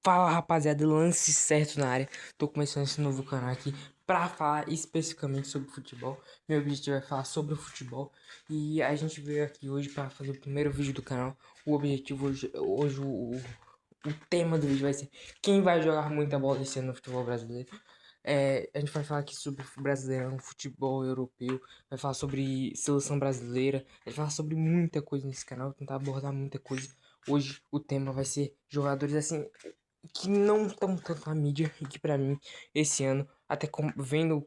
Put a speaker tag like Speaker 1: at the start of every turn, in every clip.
Speaker 1: Fala rapaziada, lance certo na área. Tô começando esse novo canal aqui pra falar especificamente sobre futebol. Meu objetivo é falar sobre o futebol. E a gente veio aqui hoje pra fazer o primeiro vídeo do canal. O objetivo hoje o tema do vídeo vai ser quem vai jogar muita bola esse ano no futebol brasileiro. A gente vai falar aqui sobre o Brasileirão, futebol europeu, vai falar sobre seleção brasileira, a gente vai falar sobre muita coisa nesse canal, tentar abordar muita coisa. Hoje o tema vai ser jogadores assim que não estão tanto na mídia e que pra mim esse ano, até vendo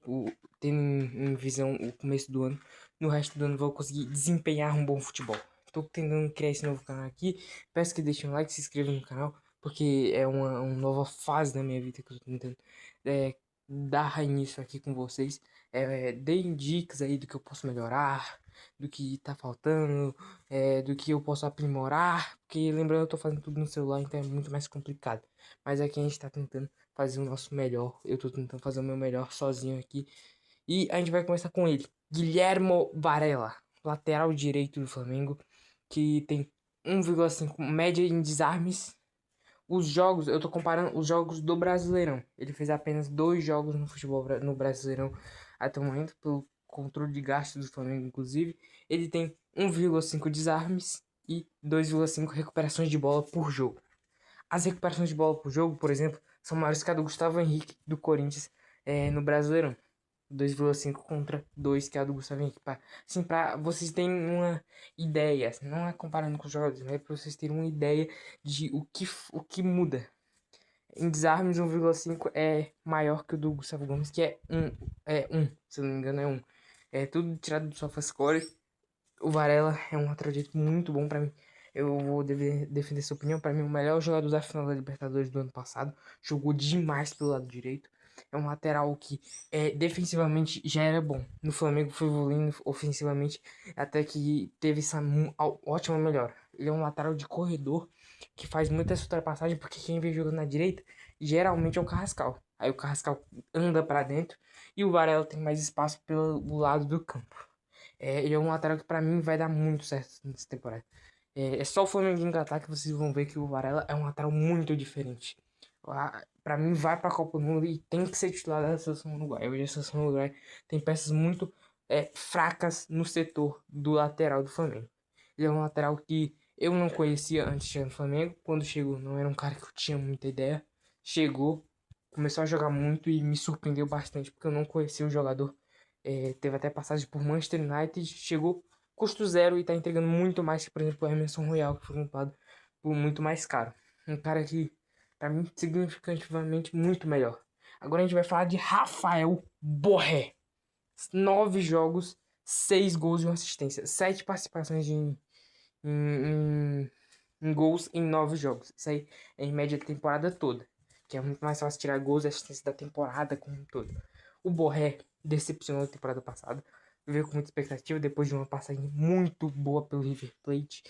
Speaker 1: tendo em visão o começo do ano, no resto do ano vou conseguir desempenhar um bom futebol. Tô tentando criar esse novo canal aqui, peço que deixem um like, se inscrevam no canal, porque é uma nova fase na minha vida que eu tô tentando é, dar início aqui com vocês. Deem dicas aí do que eu posso melhorar, do que tá faltando, do que eu posso aprimorar, porque lembrando eu tô fazendo tudo no celular, então é muito mais complicado. Mas aqui a gente tá tentando fazer o nosso melhor. Eu tô tentando fazer o meu melhor sozinho aqui. E a gente vai começar com ele. Guilhermo Varela, lateral direito do Flamengo, que tem 1,5 média em desarmes. Os jogos, eu tô comparando os jogos do Brasileirão. Ele fez apenas 2 jogos no futebol no Brasileirão até o momento, pelo controle de gastos do Flamengo, inclusive. Ele tem 1,5 desarmes e 2,5 recuperações de bola por jogo. As recuperações de bola por jogo, por exemplo, são maiores que a do Gustavo Henrique do Corinthians no Brasileirão. 2,5 contra 2 que é a do Gustavo Henrique. Assim, pra vocês terem uma ideia, assim, não é comparando com os jogadores, mas é pra vocês terem uma ideia de o que muda. Em desarmes, 1,5 é maior que o do Gustavo Gomes, que se eu não me engano, é 1. É tudo tirado do SofaScore. O Varela é um lateral muito bom pra mim. Eu vou defender essa opinião. Pra mim, o melhor jogador da final da Libertadores do ano passado. Jogou demais pelo lado direito. É um lateral que defensivamente já era bom. No Flamengo foi evoluindo ofensivamente até que teve essa ótima melhora. Ele é um lateral de corredor que faz muitas ultrapassagens porque quem vem jogando na direita geralmente é o Carrascal. Aí o Carrascal anda pra dentro e o Varela tem mais espaço pelo lado do campo. Ele é um lateral que pra mim vai dar muito certo nessa temporada. É só o Flamengo engatar que vocês vão ver que o Varela é um lateral muito diferente. Pra mim vai pra Copa do Mundo e tem que ser titular da seleção uruguaia. Hoje a seleção uruguaia tem peças muito fracas no setor do lateral do Flamengo. Ele é um lateral que eu não conhecia antes de chegar no Flamengo. Quando chegou não era um cara que eu tinha muita ideia. Chegou, começou a jogar muito e me surpreendeu bastante porque eu não conhecia o jogador. Teve até passagem por Manchester United, chegou custo zero e tá entregando muito mais que, por exemplo, o Emerson Royal, que foi comprado por muito mais caro. Um cara que, pra mim, significativamente muito melhor. Agora a gente vai falar de Rafael Borré. 9 jogos, 6 gols e uma assistência. 7 participações em gols em 9 jogos. Isso aí é em média a temporada toda. Que é muito mais fácil tirar gols e assistência da temporada como um todo. O Borré decepcionou na temporada passada. Veio com muita expectativa depois de uma passagem muito boa pelo River Plate.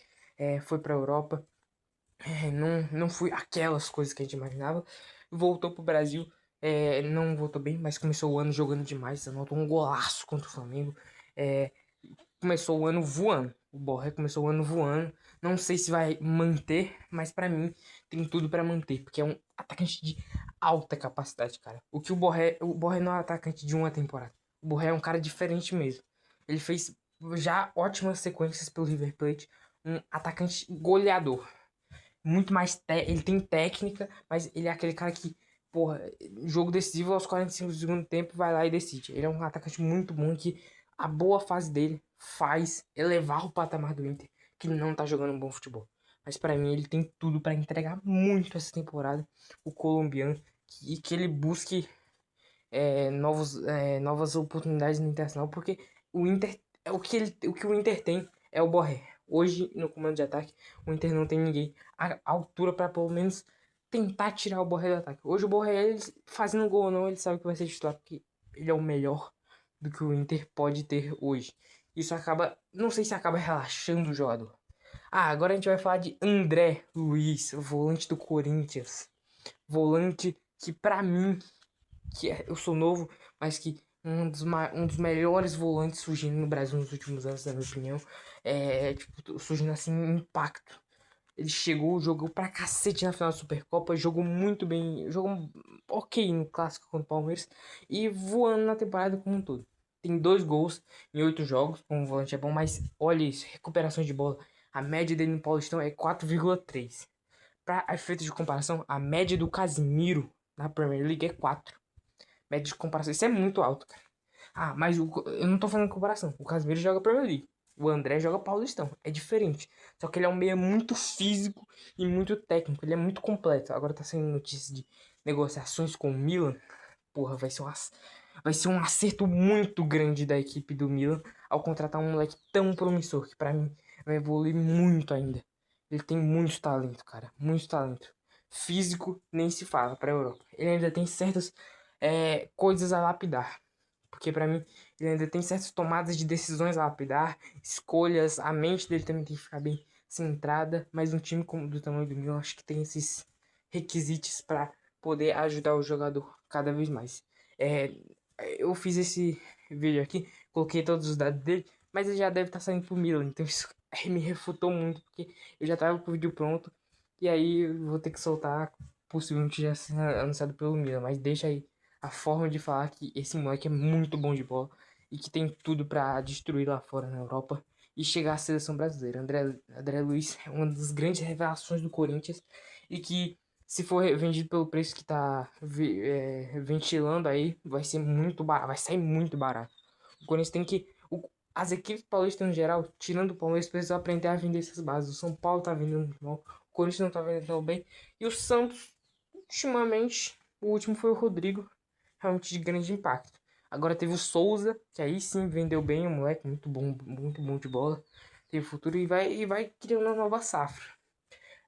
Speaker 1: Foi pra Europa. Não foi aquelas coisas que a gente imaginava. Voltou pro Brasil. Não voltou bem, mas começou o ano jogando demais. Anotou um golaço contra o Flamengo. É, Começou o ano voando. O Borré começou o ano voando. Não sei se vai manter, mas pra mim tem tudo pra manter, porque é um atacante de alta capacidade, cara. O Borré não é um atacante de uma temporada. O Borré é um cara diferente mesmo. Ele fez já ótimas sequências pelo River Plate, um atacante goleador. Muito mais ele tem técnica, mas ele é aquele cara que, porra, jogo decisivo aos 45 do segundo tempo vai lá e decide. Ele é um atacante muito bom que a boa fase dele faz elevar o patamar do Inter, que não tá jogando um bom futebol. Mas pra mim ele tem tudo pra entregar muito essa temporada, o colombiano, e que ele busque novas oportunidades no Internacional, porque o Inter, o que o Inter tem é o Borré. Hoje, no comando de ataque, o Inter não tem ninguém à altura para pelo menos tentar tirar o Borré do ataque. Hoje o Borré, ele, fazendo gol ou não, ele sabe que vai ser titular, porque ele é o melhor do que o Inter pode ter hoje. Isso acaba, não sei se acaba relaxando o jogador. Agora a gente vai falar de André Luiz, volante do Corinthians. Volante que pra mim eu sou novo, mas que um dos melhores volantes surgindo no Brasil nos últimos anos, na minha opinião, tipo, surgindo assim em impacto. Ele chegou, jogou pra cacete na final da Supercopa, jogou muito bem, jogou ok no clássico contra o Palmeiras e voando na temporada como um todo. Tem 2 gols em 8 jogos, como volante é bom, mas olha isso, recuperações de bola. A média dele no Paulistão é 4,3. Para efeito de comparação, a média do Casimiro na Premier League é 4. Média de comparação, isso é muito alto, cara. Ah, mas eu não tô fazendo comparação. O Casimiro joga Premier League. O André joga Paulistão. É diferente. Só que ele é um meia muito físico e muito técnico. Ele é muito completo. Agora tá saindo notícia de negociações com o Milan. Porra, vai ser um acerto muito grande da equipe do Milan ao contratar um moleque tão promissor que pra mim vai evoluir muito ainda. Ele tem muito talento, cara. Muito talento. Físico nem se fala pra Europa. Ele ainda tem certas coisas a lapidar. Porque pra mim ele ainda tem certas tomadas de decisões a lapidar, escolhas, a mente dele também tem que ficar bem centrada, mas um time como do tamanho do Milan acho que tem esses requisitos para poder ajudar o jogador cada vez mais. É, eu fiz esse vídeo aqui, coloquei todos os dados dele, mas ele já deve estar saindo pro Milan, então isso me refutou muito, porque eu já tava com o vídeo pronto, e aí eu vou ter que soltar, possivelmente já sendo anunciado pelo Milan, mas deixa aí a forma de falar que esse moleque é muito bom de bola e que tem tudo para destruir lá fora na Europa e chegar à seleção brasileira. André Luiz é uma das grandes revelações do Corinthians e que se for vendido pelo preço que tá ventilando aí, vai ser muito barato, vai sair muito barato. O Corinthians tem que as equipes paulistas no geral, tirando o Palmeiras, precisam aprender a vender essas bases. O São Paulo tá vendendo muito mal, o Corinthians não tá vendendo tão bem e o Santos ultimamente, o último foi o Rodrigo, realmente de grande impacto. Agora teve o Souza, que aí sim vendeu bem, o moleque, muito bom de bola. Teve futuro e vai criando uma nova safra.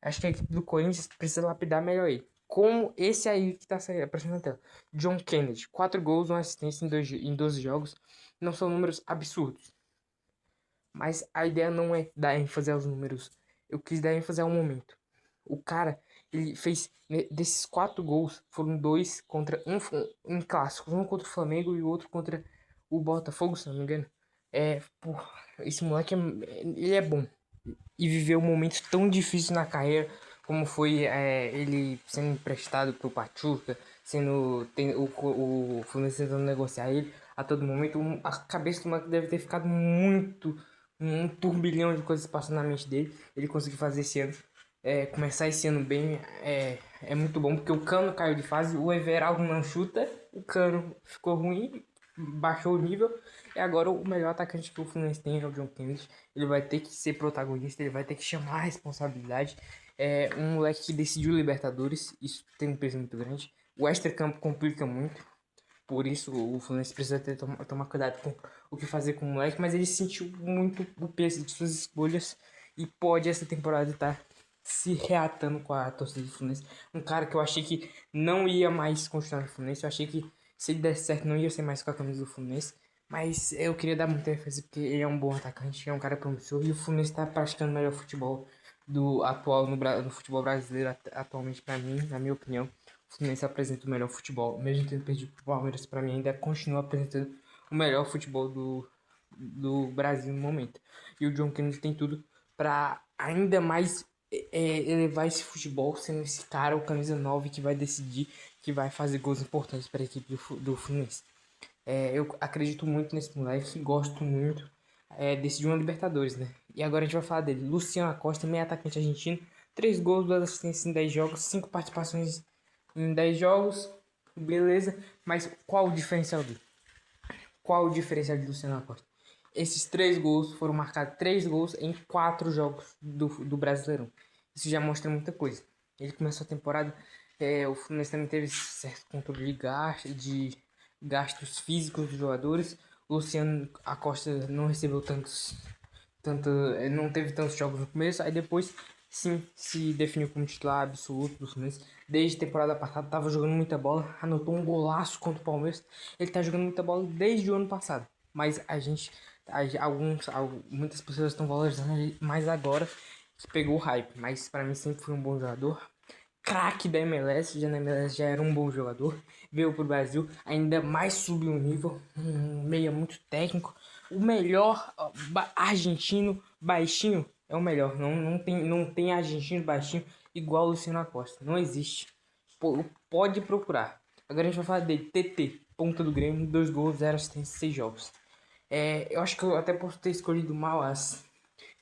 Speaker 1: Acho que a equipe do Corinthians precisa lapidar melhor aí. Como esse aí que tá aparecendo na tela. John Kennedy, 4 gols, 1 assistência em 12 jogos. Não são números absurdos. Mas a ideia não é dar ênfase aos números. Eu quis dar ênfase ao momento. O cara, ele fez desses 4 gols, foram 2 contra um clássico, um contra o Flamengo e o outro contra o Botafogo, se não me engano. Porra, esse moleque ele é bom e viveu um momento tão difícil na carreira como foi ele sendo emprestado pro Pachuca, o Fluminense tentando negociar ele a todo momento. A cabeça do moleque deve ter ficado muito, um turbilhão de coisas passando na mente dele. Ele conseguiu fazer esse ano, começar esse ano bem, é muito bom, porque o Cano caiu de fase, o Everaldo não chuta, o Cano ficou ruim, baixou o nível, e agora o melhor atacante que o Fluminense tem é o John Kennedy. Ele vai ter que ser protagonista, ele vai ter que chamar a responsabilidade. É um moleque que decidiu Libertadores, isso tem um peso muito grande. O extra-campo complica muito, por isso o Fluminense precisa tomar cuidado com o que fazer com o moleque, mas ele sentiu muito o peso de suas escolhas e pode essa temporada estar se reatando com a torcida do Fluminense. Um cara que eu achei que não ia mais continuar no Fluminense, eu achei que se ele desse certo não ia ser mais com a camisa do Fluminense, mas eu queria dar muita ênfase porque ele é um bom atacante, é um cara promissor e o Fluminense está praticando o melhor futebol do atual no futebol brasileiro atualmente para mim, na minha opinião. O Fluminense apresenta o melhor futebol, mesmo tendo perdido pro Palmeiras, para mim ainda continua apresentando o melhor futebol do Brasil no momento. E o John Kennedy tem tudo para ainda mais elevar esse futebol, sendo esse cara, o camisa 9 que vai decidir, que vai fazer gols importantes para a equipe do Fluminense. Eu acredito muito nesse moleque, gosto muito. Decidiu uma Libertadores, né? E agora a gente vai falar dele. Luciano Acosta, meio atacante argentino. 3 gols, 2 assistências em 10 jogos, 5 participações em 10 jogos. Beleza, mas qual o diferencial dele? Qual o diferencial de Luciano Acosta? Esses 3 gols foram marcados 3 gols em 4 jogos do Brasileirão. Isso já mostra muita coisa. Ele começou a temporada, o Fluminense também teve certo controle de gastos físicos dos jogadores. O Luciano Acosta não recebeu não teve tantos jogos no começo, aí depois sim se definiu como titular absoluto do Fluminense. Desde a temporada passada estava jogando muita bola, anotou um golaço contra o Palmeiras. Ele está jogando muita bola desde o ano passado, mas muitas pessoas estão valorizando ele mais agora que pegou o hype, mas para mim sempre foi um bom jogador. Craque da MLS, já na MLS já era um bom jogador, veio pro Brasil, ainda mais subiu um nível, um meia muito técnico, o melhor argentino baixinho É o melhor. Não tem argentino baixinho igual o Luciano Acosta. Não existe. Pode procurar. Agora a gente vai falar dele. TT, ponta do Grêmio, 2 gols, 0 assistência, 6 jogos. Eu acho que eu até posso ter escolhido mal as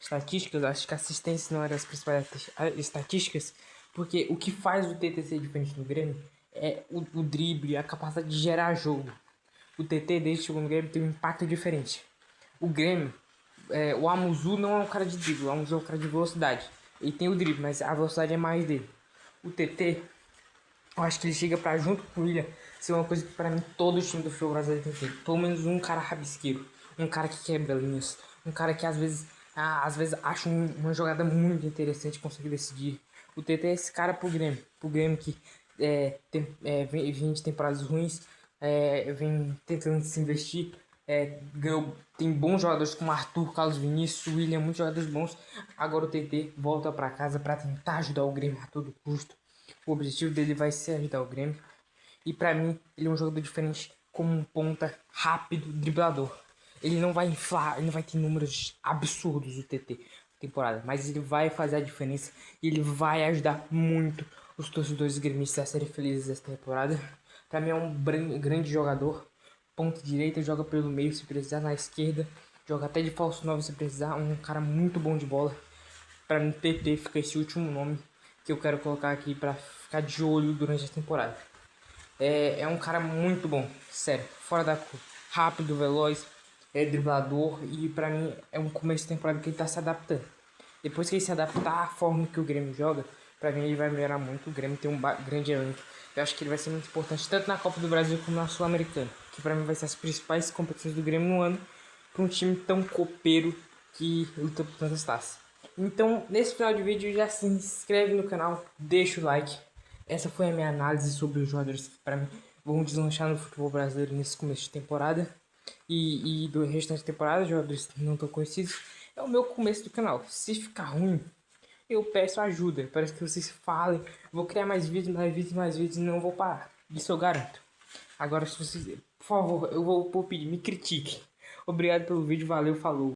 Speaker 1: estatísticas. Acho que a assistência não era as principais estatísticas. Porque o que faz o TT ser diferente do Grêmio é o drible, a capacidade de gerar jogo. O TT, desde que chegou no Grêmio, tem um impacto diferente. O Grêmio, o Amuzu não é um cara de drible, o Amuzu é um cara de velocidade. Ele tem o drible, mas a velocidade é mais dele. O TT, eu acho que ele chega pra, junto com o William, ser uma coisa que pra mim todo time do futebol brasileiro tem que ter. Pelo menos um cara rabisqueiro, um cara que quebra linhas, um cara que às vezes acha uma jogada muito interessante e consegue decidir. O TT é esse cara pro Grêmio que vem de temporadas ruins, vem tentando se investir. Tem bons jogadores como Arthur, Carlos Vinícius, William, muitos jogadores bons. Agora o TT volta para casa para tentar ajudar o Grêmio a todo custo. O objetivo dele vai ser ajudar o Grêmio. E para mim, ele é um jogador diferente como um ponta rápido, driblador. Ele não vai inflar, ele não vai ter números absurdos o TT temporada, mas ele vai fazer a diferença e ele vai ajudar muito os torcedores gremistas a serem felizes essa temporada. Para mim é um grande jogador. Ponta direita, joga pelo meio se precisar, na esquerda, joga até de falso 9 se precisar. Um cara muito bom de bola. Para mim, TT fica esse último nome que eu quero colocar aqui para ficar de olho durante a temporada. É um cara muito bom, sério, fora da cor. Rápido, veloz, driblador e pra mim é um começo de temporada que ele tá se adaptando. Depois que ele se adaptar à forma que o Grêmio joga, pra mim ele vai melhorar muito. O Grêmio tem um grande elenco. Eu acho que ele vai ser muito importante tanto na Copa do Brasil como na Sul-Americana, que pra mim vai ser as principais competições do Grêmio no ano para um time tão copeiro que luta por tantas taças. Então, nesse final de vídeo, já se inscreve no canal, deixa o like. Essa foi a minha análise sobre os jogadores que para mim vão deslanchar no futebol brasileiro nesse começo de temporada. E do restante da temporada, jogadores que não tão conhecidos. É o meu começo do canal. Se ficar ruim, eu peço ajuda. Parece que vocês falem. Vou criar mais vídeos, mais vídeos, mais vídeos e não vou parar. Isso eu garanto. Agora, se vocês, por favor, eu vou pedir, me critiquem. Obrigado pelo vídeo, valeu, falou.